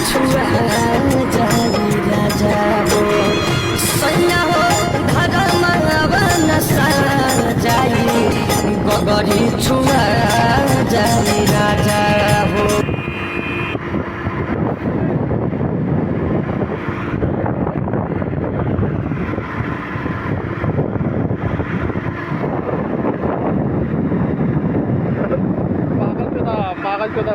छुआ जाई राजा हो सैया हो धर्मवा नसा जाई गगरी छुआ जाई राजा हो। पागल चोदा